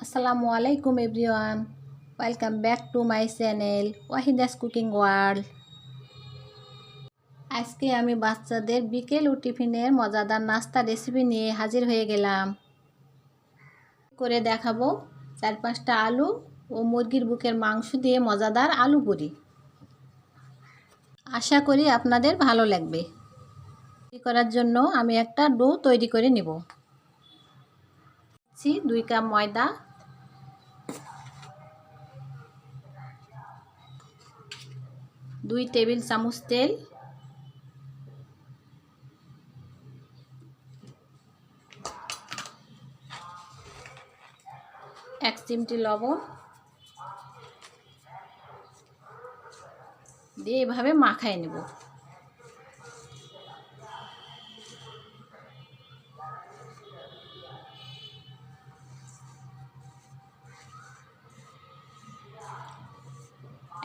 আসসালামু আলাইকুম everyone, welcome back to my channel Wahida's cooking world. আজকে আমি বাচ্চাদের বিকেল ও টিফিনের মজাদার নাস্তা রেসিপি নিয়ে হাজির হয়ে গেলাম। করে দেখাবো 4-5টা আলু ও মুরগির বুকের মাংস দিয়ে মজাদার আলু পুরি। আশা করি আপনাদের ভালো লাগবে। করার জন্য আমি একটা ডো তৈরি করে নেব। 2 কাপ ময়দা, 2 টেবিল চামচ তেল, 1 চিমটি লবণ দিয়ে এভাবে মাখায় নেব।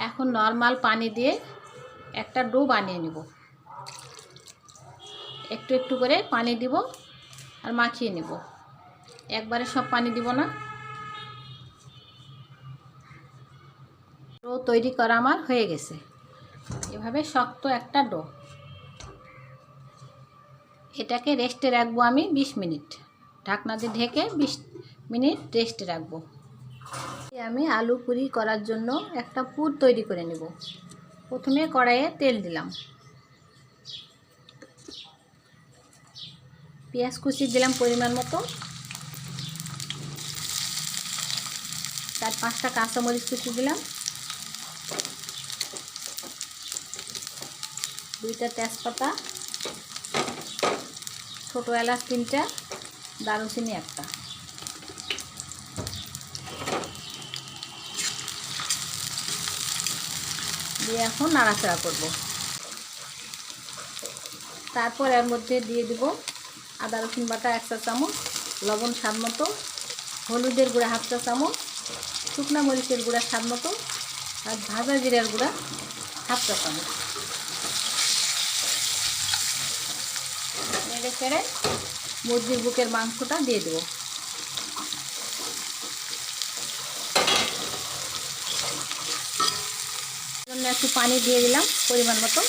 এখন নরমাল পানি দিয়ে একটা ডো বানিয়ে নেব। একটু একটু করে পানি দিব আর মাখিয়ে নেব, একবারে সব পানি দিব না। ডো তৈরি করা আমার হয়ে গেছে। এভাবে শক্ত একটা ডো। এটাকে রেস্টে রাখবো আমি 20 মিনিট। ঢাকনা দিয়ে ঢেকে 20 মিনিট রেস্টে রাখবো। আমি আলু পুরি করার জন্য একটা পুর তৈরি করে নেব। প্রথমে কড়াইয়ে তেল দিলাম, পেঁয়াজ কুচি দিলাম পরিমাণ মতো, 4-5টা কাঁচামরিচ কুচি দিলাম, 2টা তেজপাতা, ছোটো এলাচ 3টা, দারুচিনি 1টা। দিয়ে এখন নাড়াচাড়া করব। তারপর এর মধ্যে দিয়ে দিব আদা রসুন বাটা 1 চা চামচ, লবণ স্বাদ মতো, হলুদের গুঁড়া 1/2 চা চামচ, শুকনো মরিচের গুঁড়া স্বাদ মতো, আর ভাজা জিরার গুঁড়া 1/2 চা চামচ। নেড়ে চেড়ে মুরগির বুকের মাংসটা দিয়ে দেবো। জন্য একটু পানি দিয়ে দিলাম পরিমাণ মতো।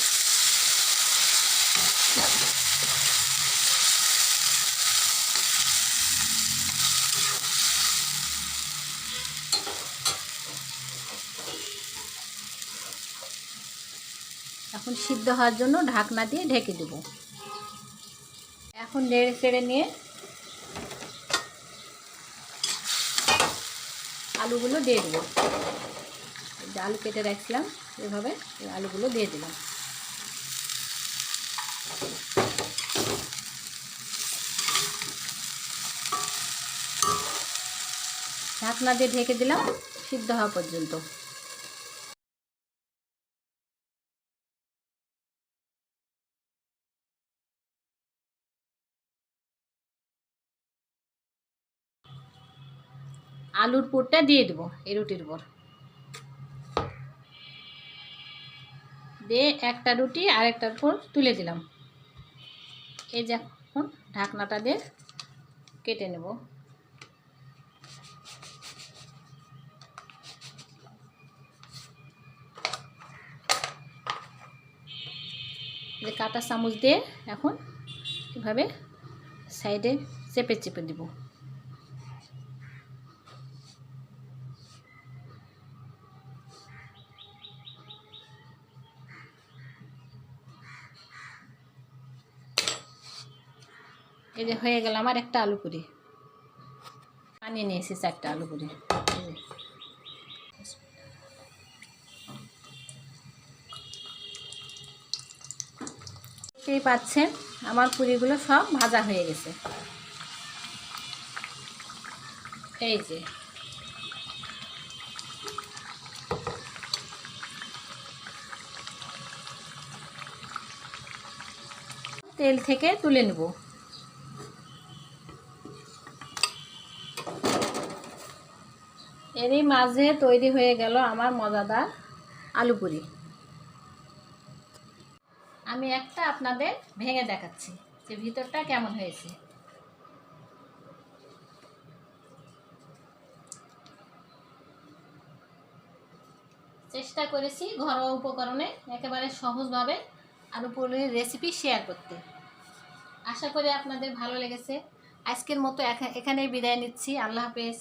এখন সিদ্ধ হওয়ার জন্য ঢাকনা দিয়ে ঢেকে দেব। এখন নেড়ে চেড়ে নিয়ে আলুগুলো দিয়ে দেবো। যে আলু কেটে রাখছিলাম এভাবে এই আলুগুলো দিয়ে দিলাম। ঢাকনা দিয়ে ঢেকে দিলাম সিদ্ধ হওয়া পর্যন্ত। আলুর পুরটা দিয়ে দেবো এই রুটির উপর। দিয়ে একটা রুটি আরেকটার উপর তুলে দিলাম। এই যে এখন ঢাকনাটা দিয়ে কেটে নেব। যে কাঁটা চামচ দিয়ে এখন এভাবে সাইডে চেপে চেপে দেব। এই যে হয়ে গেল আমার একটা আলু পুরি। বানিয়ে নিয়েছি 4টা আলু পুরি। দেখতেই পাচ্ছেন আমার পুরিগুলো সব ভাজা হয়ে গেছে। এই যে তেল থেকে তুলে নেব। এরই মাঝে তৈরি হয়ে গেল আমার মজাদার আলু পুরি। আমি একটা আপনাদের ভেঙে দেখাচ্ছি যে ভিতরটা কেমন হয়েছে। চেষ্টা করেছি ঘরোয়া উপকরণে একেবারে সহজভাবে আলু পনিরের রেসিপি শেয়ার করতে। আশা করি আপনাদের ভালো লেগেছে। আজকের মতো এখানেই বিদায় নিচ্ছি। আল্লাহ হাফেজ।